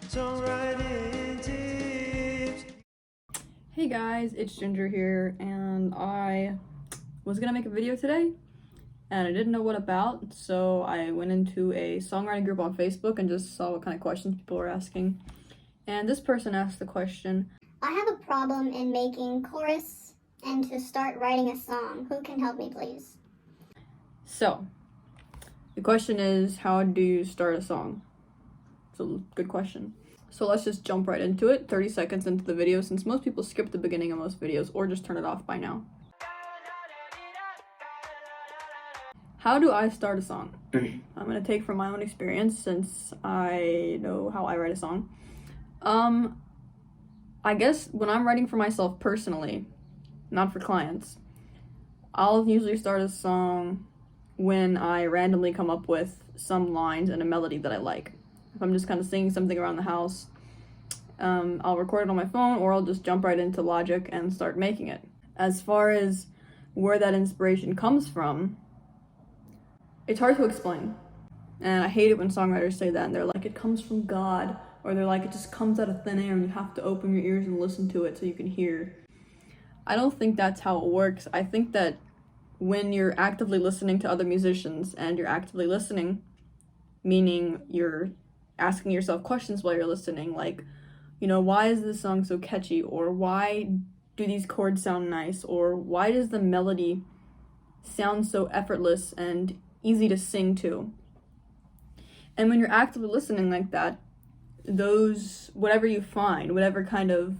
Songwriting tips. Hey guys, it's Ginger here, and I was gonna make a video today, and I didn't know what about, so I went into a songwriting group on Facebook and just saw what kind of questions people were asking. And this person asked the question, I have a problem in making chorus and to start writing a song. Who can help me, please? so the question is, how do you start a song? It's a good question. So let's just jump right into it, 30 seconds into the video, since most people skip the beginning of most videos or just turn it off by now. How do I start a song? I'm gonna take from my own experience since I know how I write a song. I guess when I'm writing for myself personally, not for clients, I'll usually start a song when I randomly come up with some lines and a melody that I like. If I'm just kind of singing something around the house, I'll record it on my phone, or I'll just jump right into Logic and start making it. As far as where that inspiration comes from, it's hard to explain. And I hate it when songwriters say that and they're like, it comes from God, or they're like, it just comes out of thin air and you have to open your ears and listen to it so you can hear. I don't think that's how it works. I think that when you're actively listening to other musicians, and you're actively listening, meaning you're asking yourself questions while you're listening, like, you know, why is this song so catchy, or why do these chords sound nice, or why does the melody sound so effortless and easy to sing to? And when you're actively listening like that, those, whatever you find, whatever kind of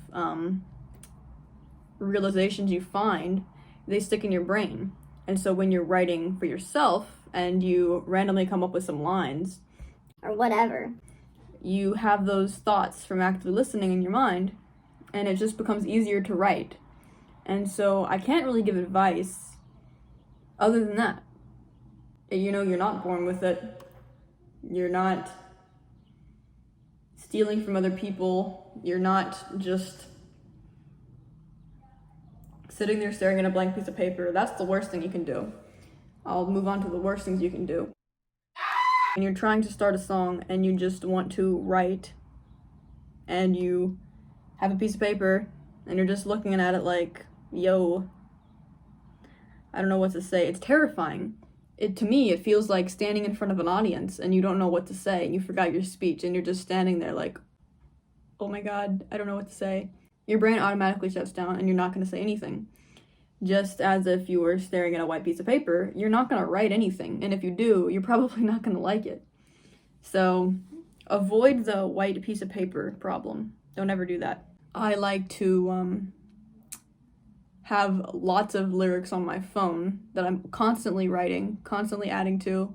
realizations you find, they stick in your brain. And so when you're writing for yourself and you randomly come up with some lines Or whatever. you have those thoughts from actively listening in your mind, and it just becomes easier to write. And so I can't really give advice other than that. You know, you're not born with it. You're not stealing from other people. You're not just sitting there staring at a blank piece of paper. That's the worst thing you can do. I'll move on to the worst things you can do. And you're trying to start a song and you just want to write, and you have a piece of paper and you're just looking at it like, yo, I don't know what to say. It's terrifying. To me, it feels like standing in front of an audience and you don't know what to say, and you forgot your speech and you're just standing there like, oh my God, I don't know what to say. Your brain automatically shuts down and you're not going to say anything. Just as if you were staring at a white piece of paper, you're not going to write anything. And if you do, you're probably not going to like it. So avoid the white piece of paper problem. Don't ever do that. I like to have lots of lyrics on my phone that I'm constantly writing, constantly adding to.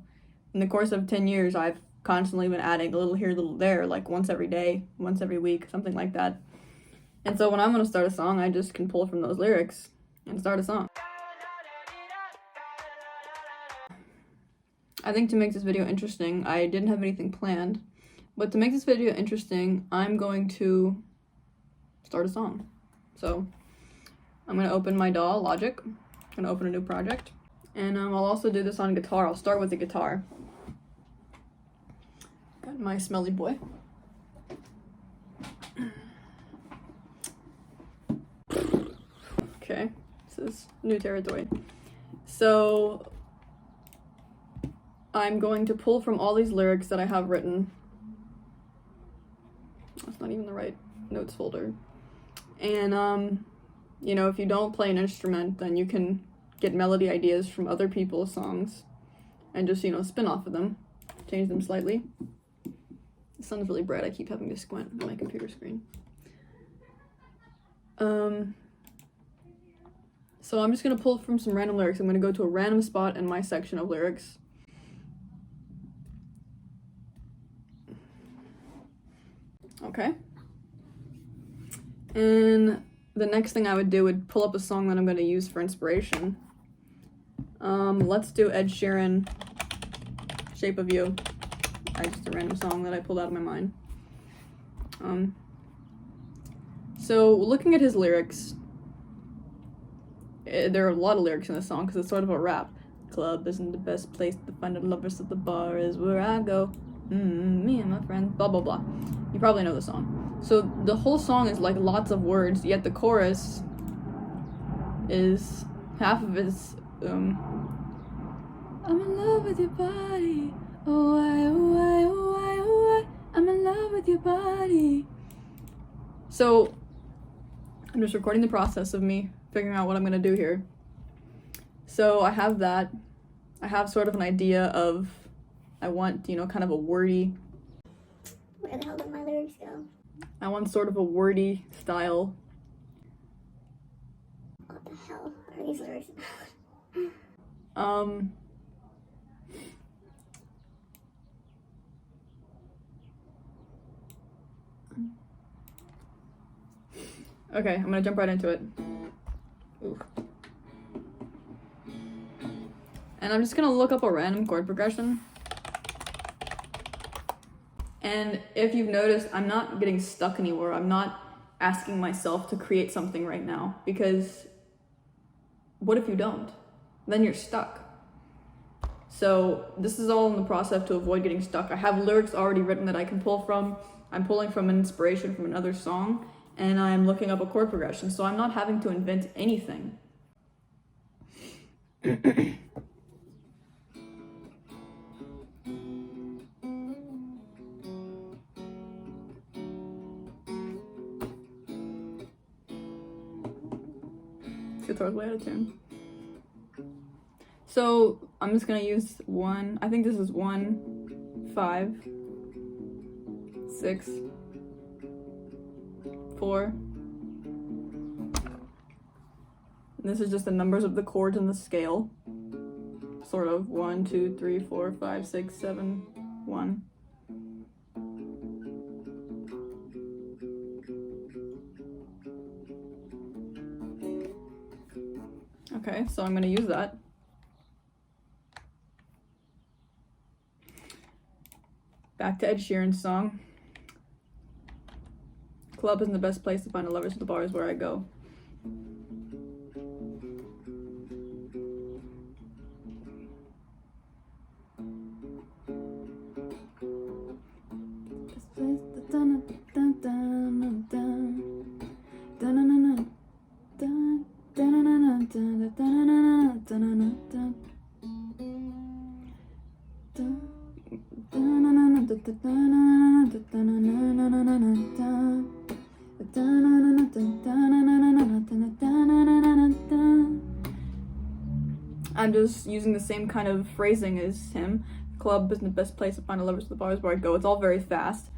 In the course of 10 years, I've constantly been adding a little here, a little there, like once every day, once every week, something like that. And so when I'm going to start a song, I just can pull from those lyrics and start a song. I think to make this video interesting, I didn't have anything planned, but to make this video interesting, I'm going to start a song. So I'm going to open my DAW, Logic. I'm going to open a new project, and I'll also do this on guitar. I'll start with the guitar. Got my smelly boy. Okay, this is new territory. So I'm going to pull from all these lyrics that I have written. That's not even the right notes folder. And you know, if you don't play an instrument, then you can get melody ideas from other people's songs and just, you know, spin off of them, change them slightly. The sun's really bright. I keep having to squint at my computer screen. So I'm just going to pull from some random lyrics. I'm going to go to a random spot in my section of lyrics. Okay. And the next thing I would do would pull up a song that I'm going to use for inspiration. Let's do Ed Sheeran, Shape of You. Just a random song that I pulled out of my mind. So looking at his lyrics, there are a lot of lyrics in this song because it's sort of a rap. Club isn't the best place to find a lover, so the bar is where I go. Me and my friends, blah, blah, blah. You probably know the song. So the whole song is like lots of words, yet the chorus is half of it's I'm in love with your body. Oh I, oh I, oh I, oh I, I'm in love with your body. So I'm just recording the process of me figuring out what I'm gonna do here. So I have that. I have sort of an idea of, I want, you know, kind of a wordy. Where the hell did my lyrics go? I want sort of a wordy style. What the hell are these lyrics? Okay, I'm gonna jump right into it. Ooh. And I'm just gonna look up a random chord progression. And if you've noticed, I'm not getting stuck anywhere. I'm not asking myself to create something right now, because what if you don't? Then you're stuck. So this is all in the process to avoid getting stuck. I have lyrics already written that I can pull from. I'm pulling from an inspiration from another song, and I'm looking up a chord progression. So I'm not having to invent anything. Guitar's way out of tune. So I'm just gonna use one. I think this is 1, 5, 6, 4. This is just the numbers of the chords in the scale. Sort of 1, 2, 3, 4, 5, 6, 7, 1. Okay, so I'm going to use that. Back to Ed Sheeran's song. Club isn't the best place to find a lover, so the bar is where I go. I'm just using the same kind of phrasing as him. Club isn't the best place to find a lover, so the bar is where I go. It's all very fast.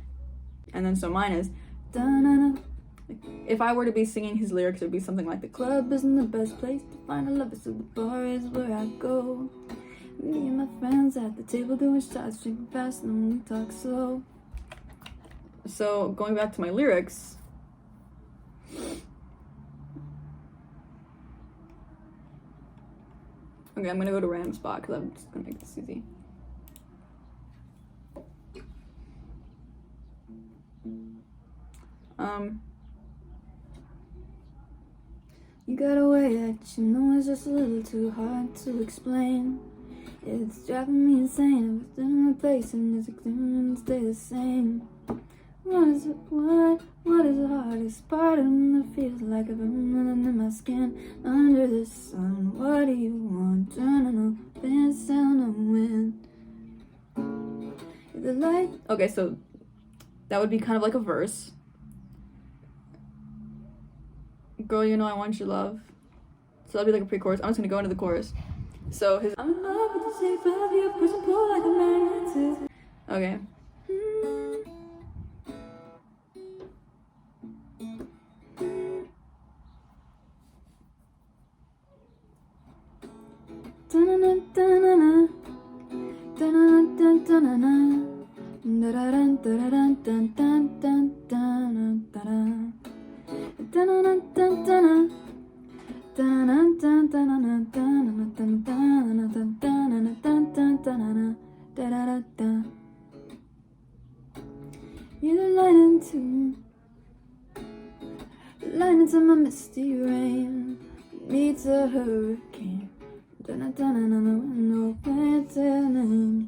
And then so mine is if I were to be singing his lyrics, it would be something like, the club isn't the best place to find a lover, so the bar is where I go. Me and my friends at the table doing shots, drinking fast, and we talk slow. So going back to my lyrics, okay, I'm gonna go to random spot because I'm just gonna make this easy. You got a way that you know is just a little too hard to explain. It's driving me insane. I was in a place and it's going to stay the same. What is the hardest part of me that feels like I've been in my skin under the sun? What do you want? Turning up and sound on wind. The light. Okay, so that would be kind of like a verse. Girl, you know I want your love. So that'd be like a pre-chorus. I'm just gonna go into the chorus. So his I'm in love with the shape of you, push and pull like a magnet. Okay. You're the light into my misty rain, meets a hurricane. No way.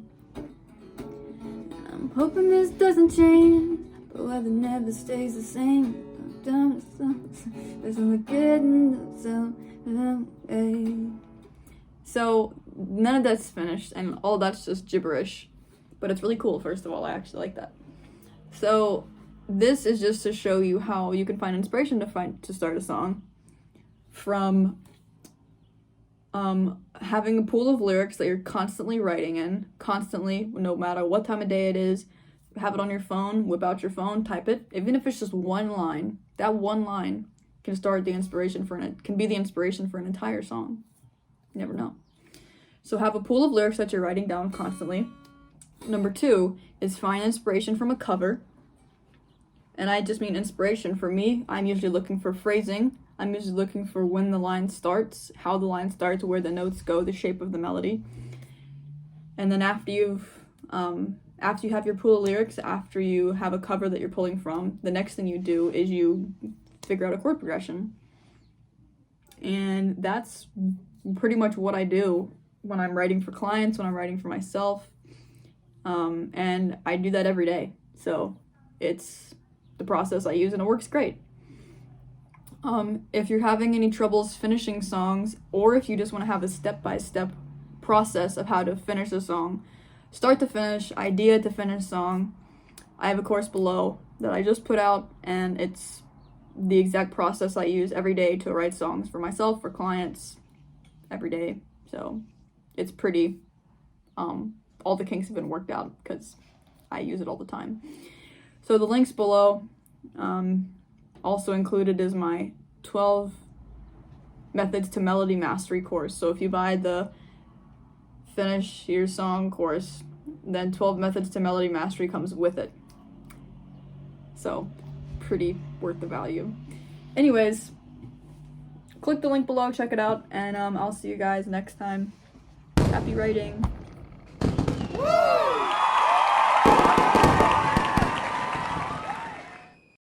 I'm hoping this doesn't change, The weather never stays the same. There's something good in the So none of that's finished, and all that's just gibberish. But it's really cool, first of all. I actually like that. So this is just to show you how you can find inspiration to start a song from having a pool of lyrics that you're constantly writing in, constantly, no matter what time of day it is. Have it on your phone, whip out your phone, type it. Even if it's just one line, that one line can start the inspiration can be the inspiration for an entire song. You never know. So have a pool of lyrics that you're writing down constantly. Number 2 is find inspiration from a cover. And I just mean inspiration. For me, I'm usually looking for phrasing. I'm usually looking for when the line starts, how the line starts, where the notes go, the shape of the melody. And then after you have your pool of lyrics, after you have a cover that you're pulling from, the next thing you do is you figure out a chord progression. And that's pretty much what I do when I'm writing for clients, when I'm writing for myself. And I do that every day. So it's the process I use, and it works great. If you're having any troubles finishing songs, or if you just want to have a step-by-step process of how to finish a song, start to finish, idea to finish song, I have a course below that I just put out, and it's the exact process I use every day to write songs for myself, for clients, every day. So it's pretty, all the kinks have been worked out because I use it all the time. So the links below. Also included is my 12 methods to melody mastery course. So if you buy the finish your song course, then 12 methods to melody mastery comes with it. So pretty worth the value. Anyways, click the link below, check it out, and I'll see you guys next time. Happy writing. Woo!